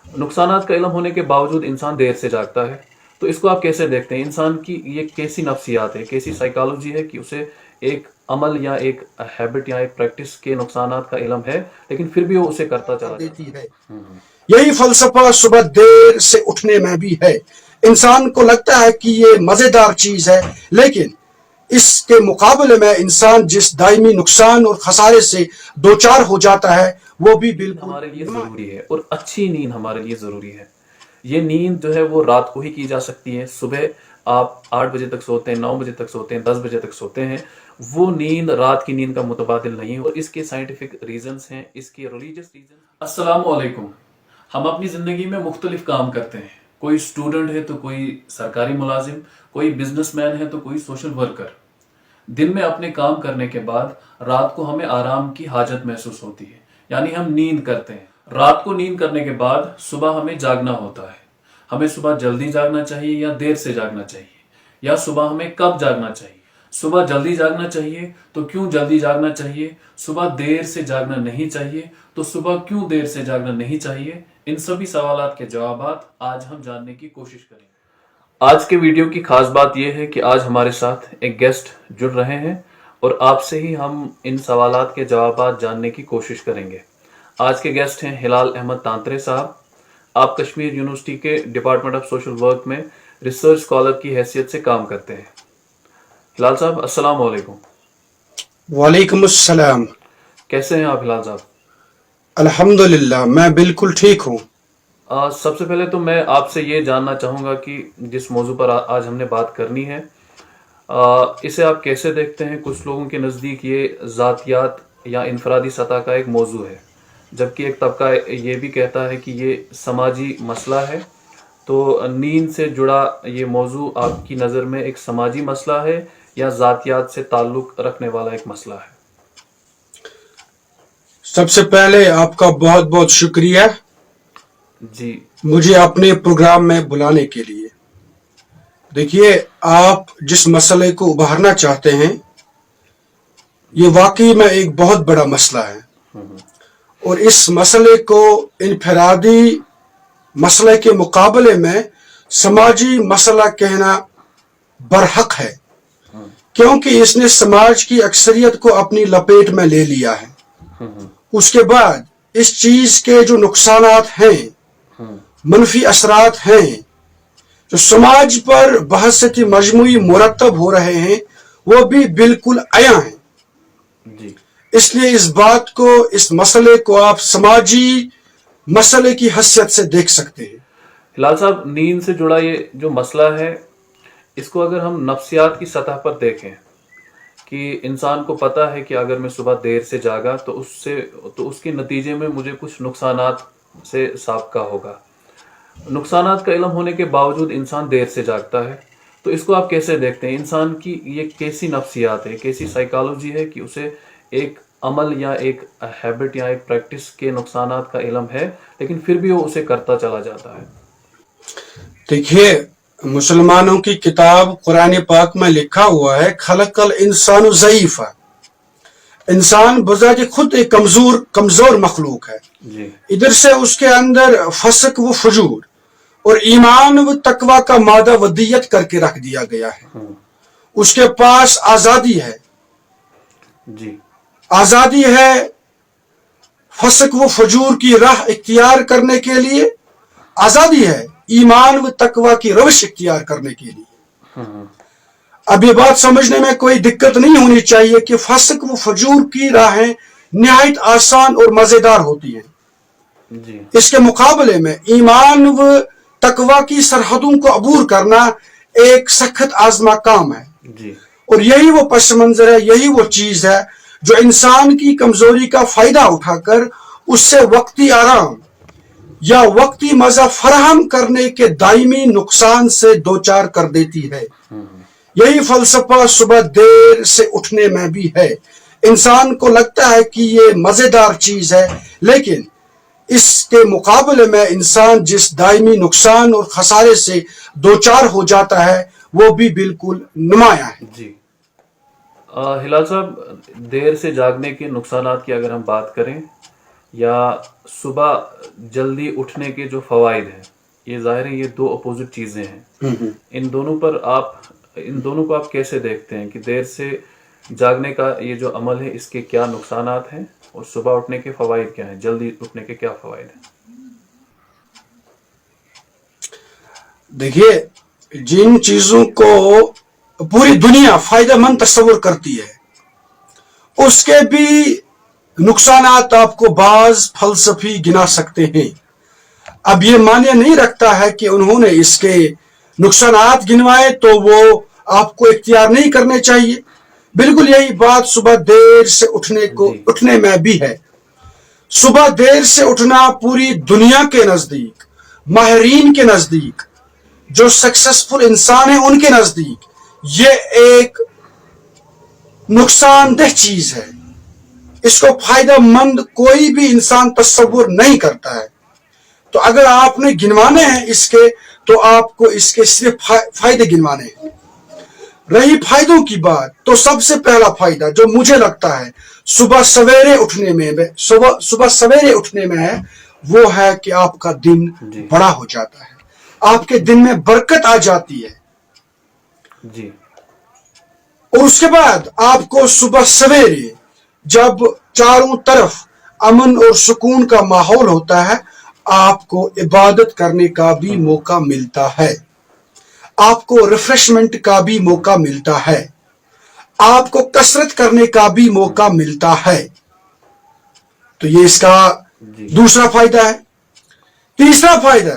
नुकसानात का इल्म होने के बावजूद इंसान देर से जागता है, तो इसको आप कैसे देखते हैं? इंसान की ये कैसी नफ्सियात है, कैसी साइकोलॉजी है कि उसे एक अमल या एक हैबिट या एक प्रैक्टिस के नुकसानात का इल्म है, लेकिन फिर भी वो उसे करता चला देती जाता है। है। यही फलसफा सुबह देर से उठने में भी है। इंसान को लगता है कि ये मजेदार चीज है, लेकिन इसके मुकाबले में इंसान जिस दायमी नुकसान और खसारे से दो चार हो जाता है वो भी नींद बिल्कुल हमारे लिए ज़रूरी है और अच्छी नींद हमारे लिए ज़रूरी है। ये नींद जो है वो रात को ही की जा सकती है। सुबह आप 8 बजे तक सोते हैं, 9 बजे तक सोते हैं, 10 बजे तक सोते हैं, वो नींद रात की नींद का मुतबादिल नहीं है और इसके साइंटिफिक रीजंस हैं, इसके रिलीजियस रीजन। अस्सलामु अलैकुम। हम अपनी ज़िंदगी में मुख्तलिफ काम करते हैं। कोई स्टूडेंट है तो कोई सरकारी मुलाजिम, कोई बिजनेसमैन है तो कोई सोशल वर्कर। दिन में अपने काम करने के बाद रात को हमें आराम की हाजत महसूस होती है, यानी हम नींद करते हैं। रात को नींद करने के बाद सुबह हमें जागना होता है। हमें सुबह जल्दी जागना चाहिए या देर से जागना चाहिए, या सुबह हमें कब जागना चाहिए? सुबह जल्दी जागना चाहिए तो क्यों जल्दी जागना चाहिए? सुबह देर से जागना नहीं चाहिए तो सुबह क्यों देर से जागना नहीं चाहिए? इन सभी सवालात के जवाबात आज हम जानने की कोशिश करेंगे। आज के वीडियो की खास बात यह है कि आज हमारे साथ एक गेस्ट जुड़ रहे हैं और आपसे ही हम इन सवालात के जवाबात जानने की कोशिश करेंगे। आज के गेस्ट हैं हिलाल अहमद तांतरे साहब। आप कश्मीर यूनिवर्सिटी के डिपार्टमेंट ऑफ सोशल वर्क में रिसर्च स्कॉलर की हैसियत से काम करते हैं। हिलाल साहब, अस्सलाम वालेकुम। वालेकुम अस्सलाम। कैसे हैं आप हिलाल साहब? अल्हम्दुलिल्लाह, मैं बिल्कुल ठीक हूँ। सबसे पहले तो मैं आपसे ये जानना चाहूँगा कि जिस मौजू पर आज हमने बात करनी है, इसे आप कैसे देखते हैं? कुछ लोगों के नज़दीक ये ज़ातियात या इनफरादी सतह का एक मौजू है, जबकि एक तबका ये भी कहता है कि ये समाजी मसला है। तो नींद से जुड़ा ये मौजू आपकी नज़र में एक समाजी मसला है या ज़ातियात से ताल्लुक़ रखने वाला एक मसला है? सबसे पहले आपका बहुत बहुत शुक्रिया जी मुझे अपने प्रोग्राम में बुलाने के लिए। देखिए, आप जिस मसले को उभारना चाहते हैं ये वाकई में एक बहुत बड़ा मसला है, और इस मसले को इनफरादी मसले के मुकाबले में समाजी मसला कहना बरहक है, क्योंकि इसने समाज की अक्सरियत को अपनी लपेट में ले लिया है। उसके बाद इस चीज के जो नुकसानात हैं, मनफी असरात हैं, जो समाज पर बहसती मजमूई मुरतब हो रहे हैं, वो भी बिल्कुल आया हैं। जी इसलिए इस बात को, इस मसले को आप समाजी मसले की हैसियत से देख सकते हैं। हिलाल साहब, नींद से जुड़ा ये जो मसला है, इसको अगर हम नफ्सियात की सतह पर देखें कि इंसान को पता है कि अगर मैं सुबह देर से जागा तो उसके नतीजे में मुझे कुछ नुकसानात से साबका होगा। नुकसानात का इल्म होने के बावजूद इंसान देर से जागता है, तो इसको आप कैसे देखते हैं? इंसान की ये कैसी नफ्सियात है, कैसी साइकोलॉजी है कि उसे एक अमल या एक हैबिट या एक प्रैक्टिस के नुकसानात का इल्म है, लेकिन फिर भी वो उसे करता चला जाता है? देखिए, मुसलमानों की किताब कुरान पाक में लिखा हुआ है, खलकल इंसान ज़ईफ़ा। इंसान बजाते खुद एक कमजोर मखलूक है। जी इधर से उसके अंदर फसक व फजूर और ईमान व तकवा का मादा वदियत करके रख दिया गया है। उसके पास आजादी है, जी आजादी है फसक व फजूर की राह इख्तियार करने के लिए, आजादी है ईमान व तकवा की रविश इख्तियार करने के लिए। अब ये बात समझने में कोई दिक्कत नहीं होनी चाहिए कि फसक व फजूर की राहें निहायत आसान और मजेदार होती हैं। जी इसके मुकाबले में ईमान व तकवा की सरहदों को अबूर करना एक सख्त आजमा काम है। जी और यही वो पस मंजर है, यही वो चीज है जो इंसान की कमजोरी का फायदा उठाकर उससे वक्ती आराम या वक्ती मजा फराहम करने के दायमी नुकसान से दो चार कर देती है। यही फलसफा सुबह देर से उठने में भी है। इंसान को लगता है कि ये मजेदार चीज है, लेकिन इसके मुकाबले में इंसान जिस दायमी नुकसान और खसारे से दो चार हो जाता है वो भी बिल्कुल नुमाया है। जी हिलाल साहब, देर से जागने के नुकसानात की अगर हम बात करें, یا صبح جلدی اٹھنے کے جو فوائد ہیں، یہ ظاہر ہے یہ دو اپوزٹ چیزیں ہیں. ان دونوں کو آپ کیسے دیکھتے ہیں کہ دیر سے جاگنے کا یہ جو عمل ہے اس کے کیا نقصانات ہیں اور صبح اٹھنے کے فوائد کیا ہیں، جلدی اٹھنے کے کیا فوائد ہیں؟ دیکھیے، جن چیزوں کو پوری دنیا فائدہ مند تصور کرتی ہے اس کے بھی نقصانات آپ کو بعض فلسفی گنا سکتے ہیں. اب یہ معنی نہیں رکھتا ہے کہ انہوں نے اس کے نقصانات گنوائے تو وہ آپ کو اختیار نہیں کرنے چاہیے. بالکل یہی بات صبح دیر سے اٹھنے میں بھی ہے. صبح دیر سے اٹھنا پوری دنیا کے نزدیک، ماہرین کے نزدیک، جو سکسیسفل انسان ہیں ان کے نزدیک یہ ایک نقصان دہ چیز ہے. اس کو فائدہ مند کوئی بھی انسان تصور نہیں کرتا ہے. تو اگر آپ نے گنوانے ہیں اس کے تو آپ کو اس کے صرف فائدے گنوانے ہیں. رہی فائدوں کی بات، تو سب سے پہلا فائدہ جو مجھے لگتا ہے صبح سویرے اٹھنے میں ہے وہ ہے کہ آپ کا دن بڑا ہو جاتا ہے، آپ کے دن میں برکت آ جاتی ہے. جی. اور اس کے بعد آپ کو صبح سویرے جب چاروں طرف امن اور سکون کا ماحول ہوتا ہے آپ کو عبادت کرنے کا بھی موقع ملتا ہے، آپ کو ریفریشمنٹ کا بھی موقع ملتا ہے، آپ کو کثرت کرنے کا بھی موقع ملتا ہے. تو یہ اس کا دوسرا فائدہ ہے. تیسرا فائدہ،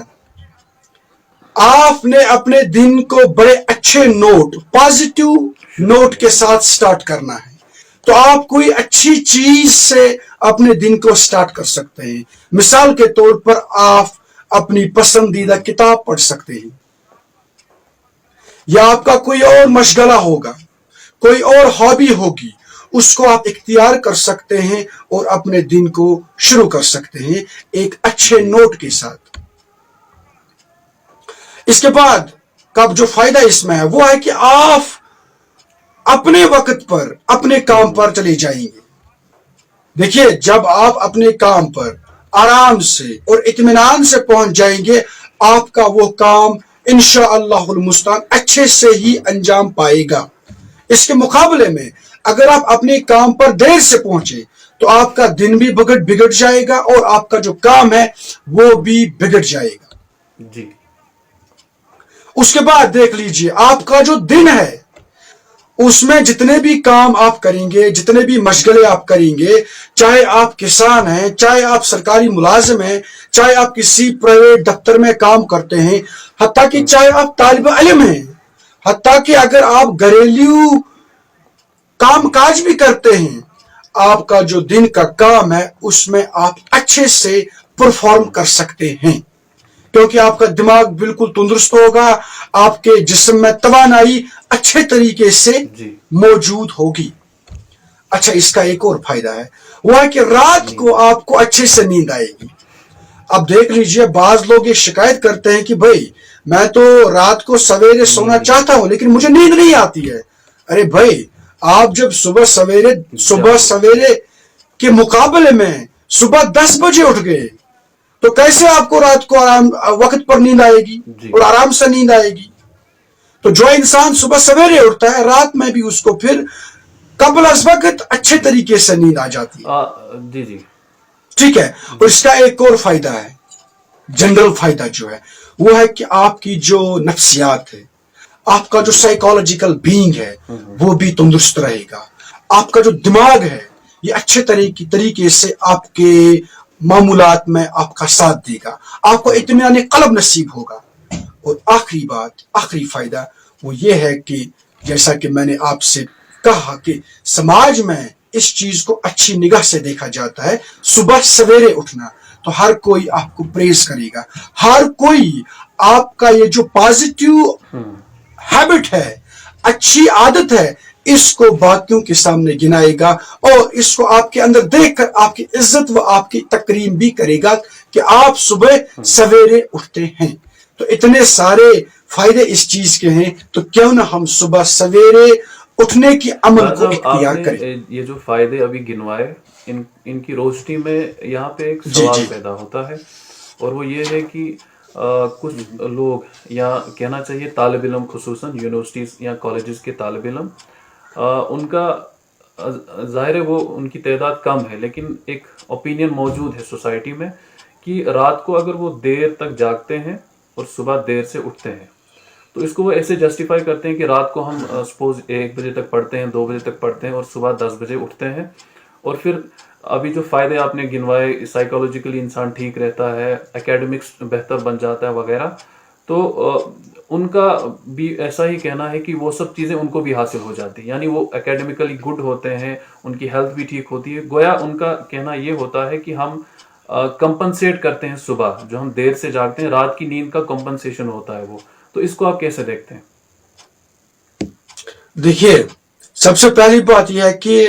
آپ نے اپنے دن کو بڑے اچھے نوٹ، پازیٹیو نوٹ کے ساتھ سٹارٹ کرنا ہے. تو آپ کوئی اچھی چیز سے اپنے دن کو سٹارٹ کر سکتے ہیں. مثال کے طور پر آپ اپنی پسندیدہ کتاب پڑھ سکتے ہیں، یا آپ کا کوئی اور مشغلہ ہوگا، کوئی اور ہابی ہوگی، اس کو آپ اختیار کر سکتے ہیں اور اپنے دن کو شروع کر سکتے ہیں ایک اچھے نوٹ کے ساتھ. اس کے بعد کا جو فائدہ اس میں ہے وہ ہے کہ آپ اپنے وقت پر اپنے کام پر چلے جائیں گے. دیکھیے، جب آپ اپنے کام پر آرام سے اور اطمینان سے پہنچ جائیں گے آپ کا وہ کام انشاءاللہ المستعان اچھے سے ہی انجام پائے گا. اس کے مقابلے میں اگر آپ اپنے کام پر دیر سے پہنچے تو آپ کا دن بھی بگڑ جائے گا اور آپ کا جو کام ہے وہ بھی بگڑ جائے گا. جی. اس کے بعد دیکھ لیجئے آپ کا جو دن ہے اس میں جتنے بھی کام آپ کریں گے، جتنے بھی مشغلے آپ کریں گے، چاہے آپ کسان ہیں، چاہے آپ سرکاری ملازم ہیں، چاہے آپ کسی پرائیویٹ دفتر میں کام کرتے ہیں، حتیٰ کہ چاہے آپ طالب علم ہیں، حتیٰ کہ اگر آپ گھریلو کام کاج بھی کرتے ہیں، آپ کا جو دن کا کام ہے اس میں آپ اچھے سے پرفارم کر سکتے ہیں کیونکہ آپ کا دماغ بالکل تندرست ہوگا، آپ کے جسم میں توانائی اچھے طریقے سے موجود ہوگی. اچھا، اس کا ایک اور فائدہ ہے وہ ہے کہ رات کو آپ کو اچھے سے نیند آئے گی. اب دیکھ لیجئے بعض لوگ یہ شکایت کرتے ہیں کہ بھائی میں تو رات کو سویرے سونا چاہتا ہوں لیکن مجھے نیند نہیں آتی ہے. ارے بھائی، آپ جب صبح سویرے کے مقابلے میں صبح 10 بجے اٹھ گئے تو کیسے آپ کو رات کو وقت پر نیند آئے گی اور آرام سے نیند آئے گی. تو جو انسان صبح سویرے اٹھتا ہے رات میں بھی اس کو پھر قبل از وقت اچھے طریقے سے نیند آ جاتی ہے. جی. ٹھیک ہے. اور اس کا ایک اور فائدہ ہے، جنرل فائدہ جو ہے وہ ہے کہ آپ کی جو نفسیات ہے، آپ کا جو سائیکالوجیکل بینگ ہے وہ بھی تندرست رہے گا. آپ کا جو دماغ ہے یہ اچھے طریقے سے آپ کے معمولات میں آپ کا ساتھ دے گا، آپ کو اطمینان قلب نصیب ہوگا. اور آخری فائدہ وہ یہ ہے کہ جیسا کہ میں نے آپ سے کہا کہ سماج میں اس چیز کو اچھی نگاہ سے دیکھا جاتا ہے. صبح سویرے اٹھنا تو ہر کوئی آپ کو پریز کرے گا، ہر کوئی آپ کا یہ جو پازیٹیو ہیبٹ ہے، اچھی عادت ہے، اس کو باقیوں کے سامنے گنائے گا اور اس کو آپ کے اندر دیکھ کر آپ کی عزت و آپ کی تکریم بھی کرے گا کہ آپ صبح سویرے اٹھتے ہیں. تو اتنے سارے فائدے اس چیز کے ہیں، تو کیوں نہ ہم صبح سویرے اٹھنے کی عمل کو اختیار کریں. یہ جو فائدے ابھی گنوائے ان کی روشنی میں یہاں پہ ایک جی سوال جی پیدا ہوتا ہے، اور وہ یہ ہے کہ کچھ لوگ، یا کہنا چاہیے طالب علم، خصوصاً یونیورسٹیز یا کالجز کے طالب علم، ان کا ظاہر ہے وہ ان کی تعداد کم ہے، لیکن ایک اوپینین موجود ہے سوسائٹی میں کہ رات کو اگر وہ دیر تک جاگتے ہیں اور صبح دیر سے اٹھتے ہیں، تو اس کو وہ ایسے جسٹیفائی کرتے ہیں کہ رات کو ہم سپوز 1 بجے تک پڑھتے ہیں، 2 بجے تک پڑھتے ہیں، اور صبح 10 بجے اٹھتے ہیں، اور پھر ابھی جو فائدے آپ نے گنوائے، سائیکولوجیکلی انسان ٹھیک رہتا ہے، اکیڈمکس بہتر بن جاتا ہے وغیرہ، تو ان کا بھی ایسا ہی کہنا ہے کہ وہ سب چیزیں ان کو بھی حاصل ہو جاتی ہیں، یعنی وہ اکیڈمیکلی گڈ ہوتے ہیں، ان کی ہیلتھ بھی ٹھیک ہوتی ہے، گویا ان کا کہنا یہ ہوتا ہے کہ ہم کمپنسیٹ کرتے ہیں، صبح جو ہم دیر سے جاگتے ہیں، رات کی نیند کا کمپنسیشن ہوتا ہے وہ. تو اس کو آپ کیسے دیکھتے ہیں؟ دیکھیے، سب سے پہلی بات یہ ہے کہ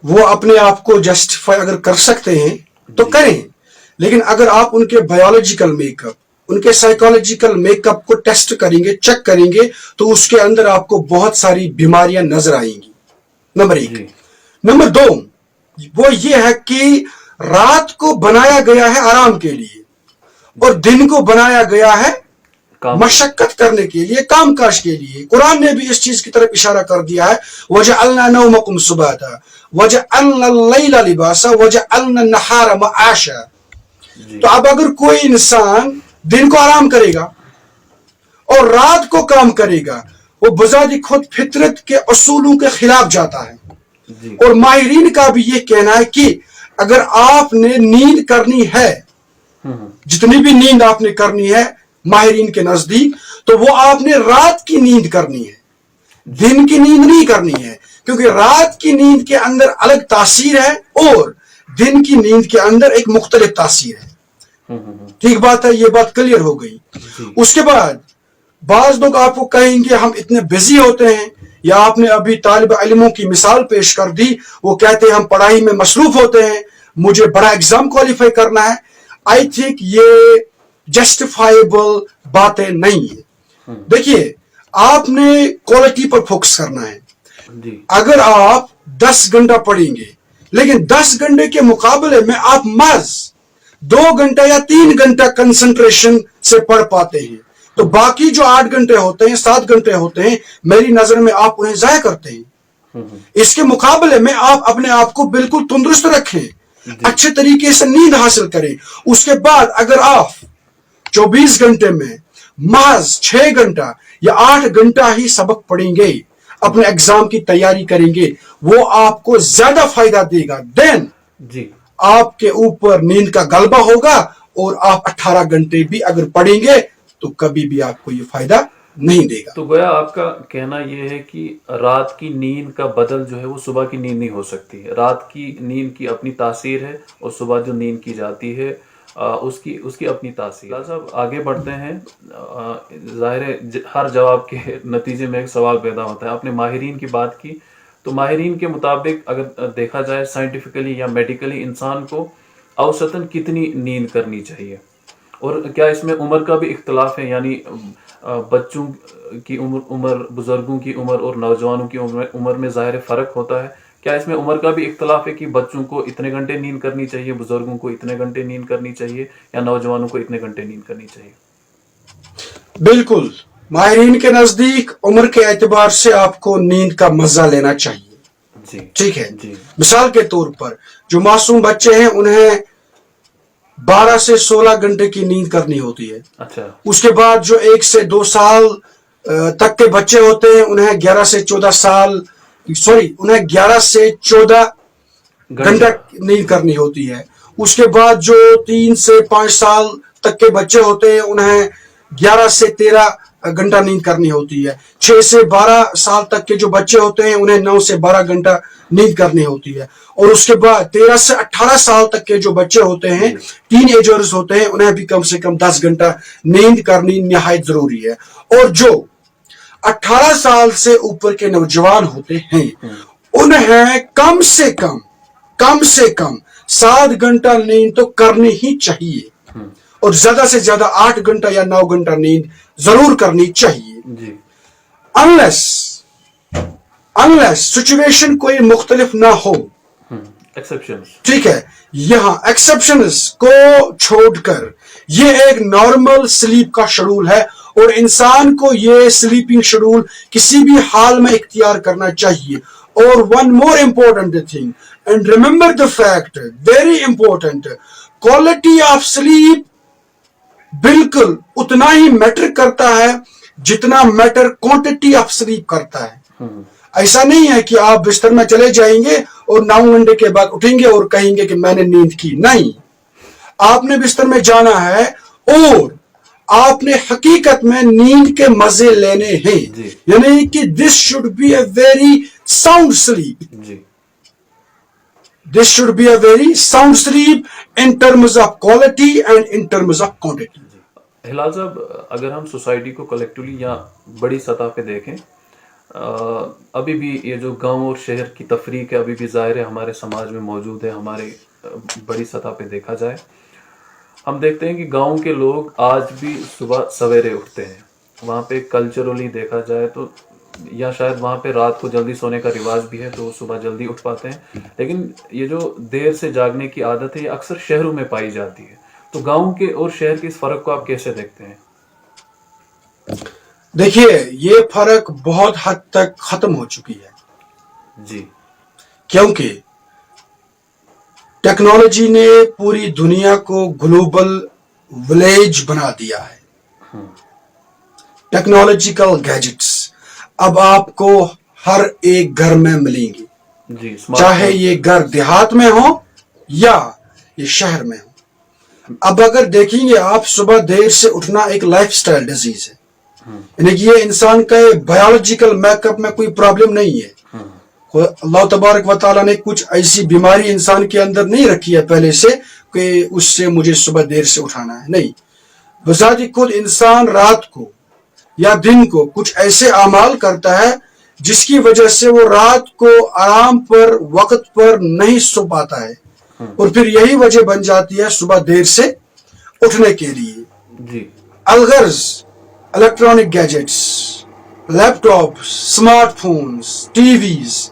وہ اپنے آپ کو جسٹیفائی اگر کر سکتے ہیں تو جی کریں، لیکن اگر آپ ان کے بایولوجیکل میک اپ، ان کے سائیکولوجیکل میک اپ کو ٹیسٹ کریں گے، چیک کریں گے، تو اس کے اندر آپ کو بہت ساری بیماریاں نظر آئیں گی. نمبر 1. جی نمبر 2، وہ یہ ہے کہ رات کو بنایا گیا ہے آرام کے لیے، اور جی دن کو بنایا گیا ہے کام کے لیے. مشقت کرنے کے لیے، کام کاج کے لیے. قرآن نے بھی اس چیز کی طرف اشارہ کر دیا ہے، وَجَعَلْنَا نَوْمَكُمْ سُبَاتًا وَجَعَلْنَا اللَّيْلَ لِبَاسًا وَجَعَلْنَا النَّهَارَ مَعَاشًا. جی تو اب اگر کوئی انسان دن کو آرام کرے گا اور رات کو کام کرے گا، وہ بذات خود فطرت کے اصولوں کے خلاف جاتا ہے. جی اور ماہرین کا بھی یہ کہنا ہے کہ اگر آپ نے نیند کرنی ہے، جتنی بھی نیند آپ نے کرنی ہے ماہرین کے نزدیک، تو وہ آپ نے رات کی نیند کرنی ہے، جی دن کی نیند نہیں کرنی ہے. کیونکہ رات کی نیند کے اندر الگ تاثیر ہے اور دن کی نیند کے اندر ایک مختلف تاثیر ہے. ٹھیک بات ہے، یہ بات کلیئر ہو گئی. جی اس کے بعد بعض لوگ آپ کو کہیں گے ہم اتنے بزی ہوتے ہیں، یا آپ نے ابھی طالب علموں کی مثال پیش کر دی، وہ کہتے ہیں ہم پڑھائی میں مصروف ہوتے ہیں، مجھے بڑا ایگزام کوالیفائی کرنا ہے. آئی تھنک یہ جسٹیفائیبل باتیں نہیں ہیں. دیکھیے، آپ نے کوالٹی پر فوکس کرنا ہے. جی اگر آپ 10 گھنٹہ پڑھیں گے، لیکن 10 گھنٹے کے مقابلے میں آپ محض 2 گھنٹہ یا 3 گھنٹہ کنسنٹریشن سے پڑھ پاتے ہیں، تو باقی جو 8 گھنٹے ہوتے ہیں، 7 گھنٹے ہوتے ہیں، میری نظر میں آپ انہیں ضائع کرتے ہیں. اس کے مقابلے میں آپ اپنے آپ کو بالکل تندرست رکھیں، جی اچھے طریقے سے نیند حاصل کریں. اس کے بعد اگر آپ 24 گھنٹے میں محض 6 گھنٹہ یا 8 گھنٹہ ہی سبق پڑھیں گے، اپنے ایگزام کی تیاری کریں گے، وہ آپ کو زیادہ فائدہ دے گا. دین جی آپ کے اوپر نیند کا غلبہ ہوگا، اور آپ 18 گھنٹے بھی اگر پڑھیں گے تو کبھی بھی آپ کو یہ فائدہ نہیں دے گا. تو گویا آپ کا کہنا یہ ہے کہ رات کی نیند کا بدل جو ہے وہ صبح کی نیند نہیں ہو سکتی ہے. رات کی نیند کی اپنی تاثیر ہے، اور صبح جو نیند کی جاتی ہے اس کی اپنی تاثیر. صاحب آگے بڑھتے ہیں. ظاہر ہے ہر جواب کے نتیجے میں ایک سوال پیدا ہوتا ہے. آپ نے ماہرین کی بات کی، تو ماہرین کے مطابق اگر دیکھا جائے سائنٹیفکلی یا میڈیکلی، انسان کو اوسطاً کتنی نیند کرنی چاہیے؟ اور کیا اس میں عمر کا بھی اختلاف ہے؟ یعنی بچوں کی عمر، بزرگوں کی عمر اور نوجوانوں کی عمر میں ظاہر فرق ہوتا ہے. کیا اس میں عمر کا بھی اختلاف ہے کہ بچوں کو اتنے گھنٹے نیند کرنی چاہیے، بزرگوں کو اتنے گھنٹے نیند کرنی چاہیے، یا نوجوانوں کو اتنے گھنٹے نیند کرنی چاہیے؟ بالکل، ماہرین کے نزدیک عمر کے اعتبار سے آپ کو نیند کا مزہ لینا چاہیے. جی ٹھیک ہے، جی مثال کے طور پر جو معصوم بچے ہیں انہیں 12 سے 16 گھنٹے کی نیند کرنی ہوتی ہے. اچھا. اس کے بعد جو 1 سے 2 سال تک کے بچے ہوتے ہیں انہیں 11 سے 14 گھنٹہ نیند کرنی ہوتی ہے. اس کے بعد جو 3 سے 5 سال تک کے بچے ہوتے ہیں انہیں 11 سے 13 گھنٹہ نیند کرنی ہوتی ہے. 6 سے 12 سال تک کے جو بچے ہوتے ہیں انہیں 9 سے 12 گھنٹہ نیند کرنی ہوتی ہے. اور اس کے بعد 13 سے 18 سال تک کے جو بچے ہوتے ہیں، ٹین ایجرز ہوتے ہیں، انہیں بھی کم سے کم 10 گھنٹہ نیند کرنی نہایت ضروری ہے. اور جو 18 سال سے اوپر کے نوجوان ہوتے ہیں انہیں کم سے کم 7 گھنٹہ نیند تو کرنی ہی چاہیے، اور زیادہ سے زیادہ 8 گھنٹہ یا 9 گھنٹہ نیند ضرور کرنی چاہیے. جی انلیس سچویشن کوئی مختلف نہ ہو एक्सेप्शंस. ठीक है, यहां एक्सेप्शंस को छोड़कर ये एक नॉर्मल स्लीप का शेड्यूल है और इंसान को ये स्लीपिंग शेड्यूल किसी भी हाल में इख्तियार करना चाहिए. और one more important thing, and remember the fact, very important, quality of sleep बिल्कुल उतना ही मैटर करता है जितना मैटर क्वांटिटी ऑफ स्लीप करता है. ऐसा नहीं है कि आप बिस्तर में चले जाएंगे और 9 घंटे के बाद उठेंगे और कहेंगे कि मैंने नींद की. नहीं, आपने बिस्तर में जाना है और आपने हकीकत में नींद के मजे लेने हैं. यानी कि this should be a very sound sleep. This should be a very sound sleep in terms of quality and in terms of quantity. Hilal साहब, अगर हम सोसाइटी को कलेक्टिवली या बड़ी सतह पे देखें, अभी भी ये जो गांव और शहर की तफरीक है अभी भी ज़ाहिर है हमारे समाज में मौजूद है. हमारे बड़ी सतह पे देखा जाए, हम देखते हैं कि गांव के लोग आज भी सुबह सवेरे उठते हैं. वहाँ पे कल्चरली देखा जाए तो, या शायद वहाँ पे रात को जल्दी सोने का रिवाज भी है तो सुबह जल्दी उठ पाते हैं. लेकिन ये जो देर से जागने की आदत है ये अक्सर शहरों में पाई जाती है. तो गांव के और शहर के इस फर्क को आप कैसे देखते हैं? देखिए, ये फर्क बहुत हद तक खत्म हो चुकी है जी, क्योंकि टेक्नोलॉजी ने पूरी दुनिया को ग्लोबल विलेज बना दिया है. टेक्नोलॉजिकल गैजेट्स अब आपको हर एक घर में मिलेंगे जी, चाहे ये घर देहात में हो या ये शहर में हो. अब अगर देखेंगे आप, सुबह देर से उठना एक लाइफस्टाइल डिजीज है. यानी कि ये इंसान का बायोलॉजिकल मेकअप में कोई प्रॉब्लम नहीं है. अल्लाह तबारक व तआला ने कुछ ऐसी बीमारी इंसान के अंदर नहीं रखी है पहले से कि उससे मुझे सुबह देर से उठाना है. नहीं, बजाती खुद इंसान रात को या दिन को कुछ ऐसे अमाल करता है जिसकी वजह से वो रात को आराम पर वक्त पर नहीं सो पाता है और फिर यही वजह बन जाती है सुबह देर से उठने के लिए. जी, अलगर्ज electronic gadgets, laptop, smartphones, TVs,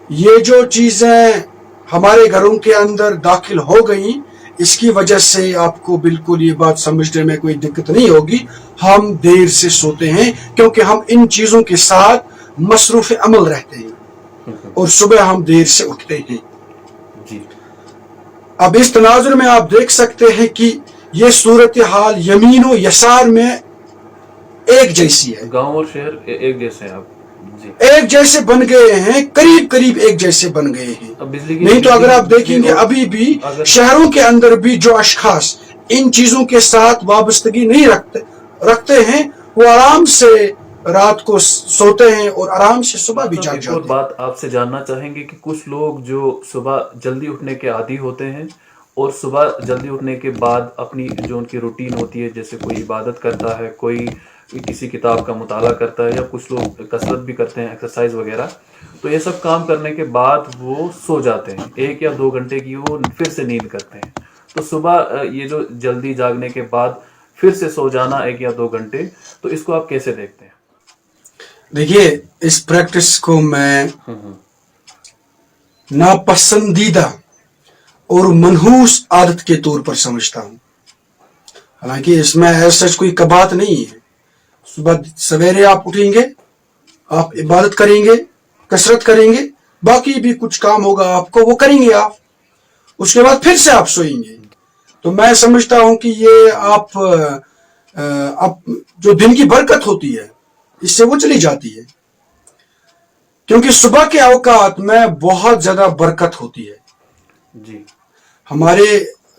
ये जो चीजें हमारे घरों के अंदर दाखिल हो गई, इसकी वजह से आपको बिल्कुल ये बात समझने में कोई दिक्कत नहीं होगी. हम देर से सोते हैं क्योंकि हम इन चीजों के साथ मसरूफ अमल रहते हैं और सुबह हम देर से उठते हैं जी. अब इस तनाजुर में आप देख सकते हैं कि ये सूरत हाल यमीन और यसार में एक जैसी है. गांव और शहर एक जैसे हैं आप जी, एक जैसे बन गए हैं, करीब करीब एक जैसे बन गए हैं. अब बिजली की नहीं तो अगर आप देखेंगे अभी भी शहरों के अंदर भी जो अशखास इन चीजों के साथ वाबस्तगी नहीं रखते हैं, वो आराम से रात को सोते हैं और आराम से सुबह भी जाग जाते हैं. एक बात आपसे जानना चाहेंगे कि कुछ लोग जो सुबह जल्दी उठने के आदी होते हैं और सुबह जल्दी उठने के बाद अपनी जो उनकी रूटीन होती है, जैसे कोई इबादत करता है, कोई किसी किताब का मुताला करता है, या कुछ लोग कसरत भी करते हैं, एक्सरसाइज वगैरह, तो ये सब काम करने के बाद वो सो जाते हैं. 1 या 2 घंटे की वो फिर से नींद करते हैं. तो सुबह ये जो जल्दी जागने के बाद फिर से सो जाना 1 या 2 घंटे, तो इसको आप कैसे देखते हैं? देखिए, इस प्रैक्टिस को मैं नापसंदीदा और मनहूस आदत के तौर पर समझता हूं. हालांकि इसमें ऐसा कोई कबात नहीं है. सुबह सवेरे आप उठेंगे, आप इबादत करेंगे, कसरत करेंगे, बाकी भी कुछ काम होगा आपको वो करेंगे आप, उसके बाद फिर से आप सोएंगे. तो मैं समझता हूं कि ये आप जो दिन की बरकत होती है इससे वो चली जाती है, क्योंकि सुबह के औकात में बहुत ज्यादा बरकत होती है जी. हमारे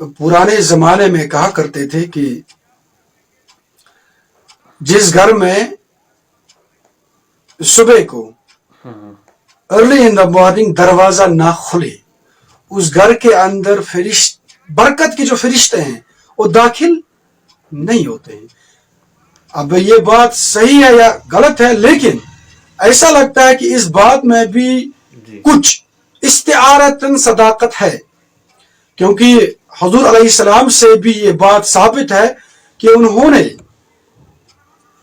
पुराने जमाने में कहा करते थे कि जिस घर में सुबह को अर्ली इन द मॉर्निंग दरवाजा ना खुले, उस घर के अंदर बरकत के जो फरिश्ते हैं वो दाखिल नहीं होते हैं. अब ये बात सही है या गलत है, लेकिन ऐसा लगता है कि इस बात में भी कुछ इस्तिआरतन सदाकत है, क्योंकि हुजूर अलैहिस्सलाम से भी ये बात साबित है कि उन्होंने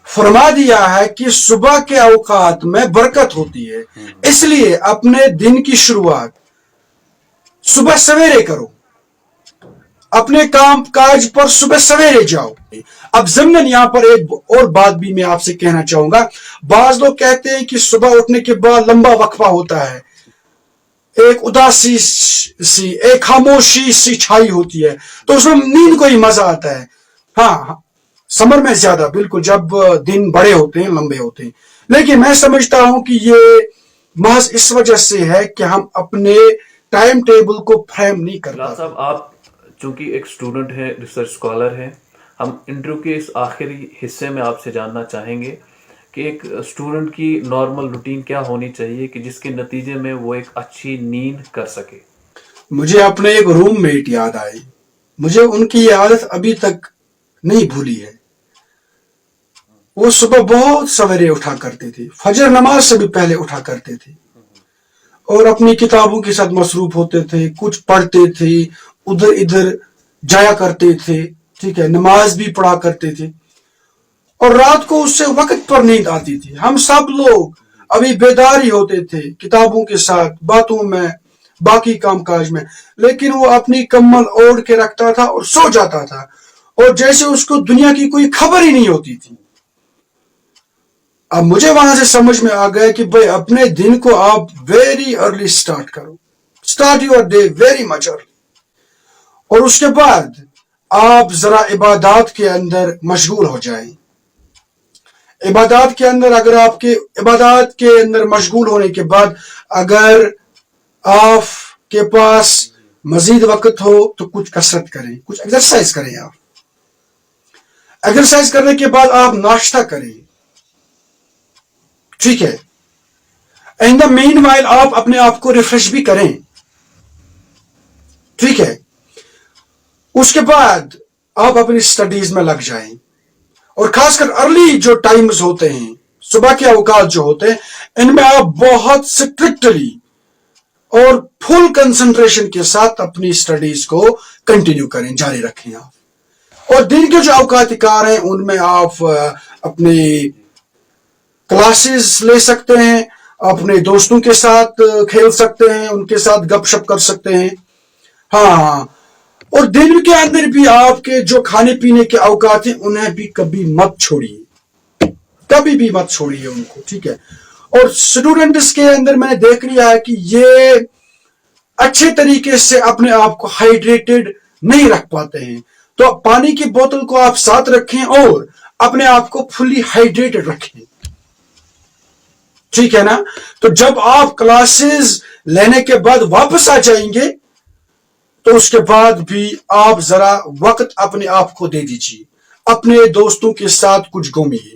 फरमा दिया है कि सुबह के औकात में बरकत होती है. इसलिए अपने दिन की शुरुआत सुबह सवेरे करो, अपने काम काज पर सुबह सवेरे जाओ। अब ज़मनन यहाँ पर एक और बात भी मैं आपसे कहना चाहूंगा। बाज लोग कहते हैं कि सुबह उठने के बाद लंबा वक्फा होता है, एक उदासी सी, एक खामोशी सी छाई होती है, तो उसमें नींद को ही मजा आता है। हाँ, समर में ज्यादा, बिल्कुल, जब दिन बड़े होते हैं, लंबे होते हैं। लेकिन मैं समझता हूं कि ये महज इस वजह से है कि हम अपने टाइम टेबल को फ्रेम नहीं कर बिलाल पाते। साहब, आप चूंकि एक स्टूडेंट हैं, रिसर्च स्कॉलर हैं, हम इंटरव्यू के इस आखिरी हिस्से में आपसे जानना चाहेंगे कि एक स्टूडेंट की नॉर्मल रूटीन क्या होनी चाहिए कि जिसके नतीजे में वो एक अच्छी नींद कर सके। मुझे अपने एक रूममेट याद आए, मुझे उनकी ये आदत अभी तक नहीं भूली है। वो सुबह बहुत सवेरे उठा करते थे, फजर नमाज से भी पहले उठा करते थे और अपनी किताबों के साथ मसरूफ होते थे, कुछ पढ़ते थे, उधर इधर जाया करते थे, ठीक है, नमाज भी पढ़ा करते थे और रात को उससे वक्त पर नींद आती थी। हम सब लोग अभी बेदार ही होते थे, किताबों के साथ, बातों में, बाकी कामकाज में, लेकिन वो अपनी कम्बल ओढ़ के रखता था और सो जाता था और जैसे उसको दुनिया की कोई खबर ही नहीं होती थी। अब मुझे वहां से समझ में आ गया कि भाई अपने दिन को आप वेरी अर्ली स्टार्ट करो, start your day very much early, और उसके बाद आप जरा इबादत के अंदर मशगूल हो जाएं। इबादत के अंदर, अगर आपके इबादत के अंदर मशगूल होने के बाद अगर आपके पास मजीद वक्त हो तो कुछ कसरत करें, कुछ एक्सरसाइज करें। आप एक्सरसाइज करने के बाद आप नाश्ता करें, ठीक है। इन द मेन वाइल आप अपने आप को रिफ्रेश भी करें, ठीक है। उसके बाद आप अपनी स्टडीज में लग जाएं और खासकर अर्ली जो टाइम्स होते हैं, सुबह के अवकाश जो होते हैं, इनमें आप बहुत स्ट्रिक्टली और फुल कंसंट्रेशन के साथ अपनी स्टडीज को कंटिन्यू करें, जारी रखें आप। और दिन के जो अवकातिकार हैं उनमें आप अपने क्लासेस ले सकते हैं, अपने दोस्तों के साथ खेल सकते हैं, उनके साथ गपशप कर सकते हैं। हाँ, और दिन के अंदर भी आपके जो खाने पीने के औकात हैं उन्हें भी कभी मत छोड़िए, कभी भी मत छोड़िए उनको, ठीक है। और स्टूडेंट्स के अंदर मैंने देख लिया है कि ये अच्छे तरीके से अपने आप को हाइड्रेटेड नहीं रख पाते हैं, तो पानी की बोतल को आप साथ रखें और अपने आप को फुली हाइड्रेटेड रखें, ठीक है ना। तो जब आप क्लासेस लेने के बाद वापस आ जाएंगे तो उसके बाद भी आप जरा वक्त अपने आप को दे दीजिए, अपने दोस्तों के साथ कुछ घूमिए,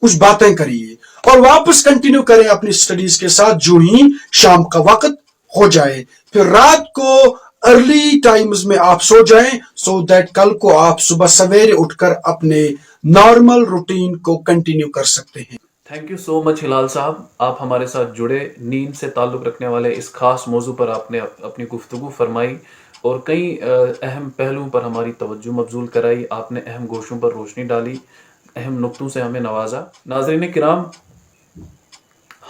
कुछ बातें करिए और वापस कंटिन्यू करें अपनी स्टडीज के साथ जो ही शाम का वक्त हो जाए। फिर रात को अर्ली टाइम्स में आप सो जाएं, सो दैट कल को आप सुबह सवेरे उठकर अपने नॉर्मल रूटीन को कंटिन्यू कर सकते हैं। थैंक यू सो मच हिलाल साहब, आप हमारे साथ जुड़े, नींद से ताल्लुक़ रखने वाले इस खास मौजू पर आपने अपनी गुफ्तगू फरमाई और कई अहम पहलुओं पर हमारी तवज्जो मबजूल कराई। आपने अहम गोशों पर रोशनी डाली, अहम नुक्तों से हमें नवाजा। नाज़रीन किराम,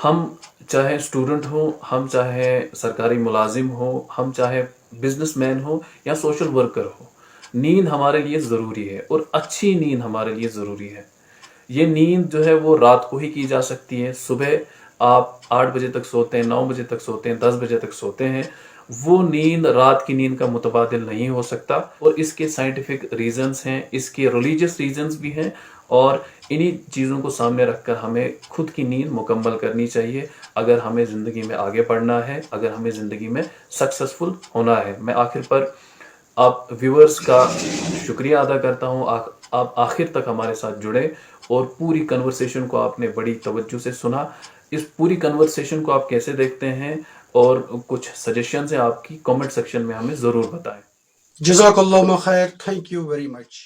हम चाहे स्टूडेंट हो, हम चाहे सरकारी मुलाजिम हो, हम चाहे बिजनेसमैन हो या सोशल वर्कर हो, नींद हमारे लिए ज़रूरी है और अच्छी नींद हमारे लिए ज़रूरी है। ये नींद जो है वो रात को ही की जा सकती है। सुबह आप 8 बजे तक सोते हैं, 9 बजे तक सोते हैं, 10 बजे तक सोते हैं, वो नींद रात की नींद का मुतबादिल नहीं हो सकता। और इसके साइंटिफिक रीजंस हैं, इसके रिलीजियस रीजंस भी हैं और इन्हीं चीज़ों को सामने रखकर हमें खुद की नींद मुकम्मल करनी चाहिए अगर हमें ज़िंदगी में आगे बढ़ना है, अगर हमें ज़िंदगी में सक्सेसफुल होना है। मैं आखिर पर आप व्यूअर्स का शुक्रिया अदा करता हूँ, आप आखिर तक हमारे साथ जुड़े और पूरी कन्वर्सेशन को आपने बड़ी तवज्जो से सुना। इस पूरी कन्वर्सेशन को आप कैसे देखते हैं और कुछ सजेशंस हैं आपकी, कमेंट सेक्शन में हमें ज़रूर बताएं। जज़ाकल्लाहु खैर, थैंक यू वेरी मच।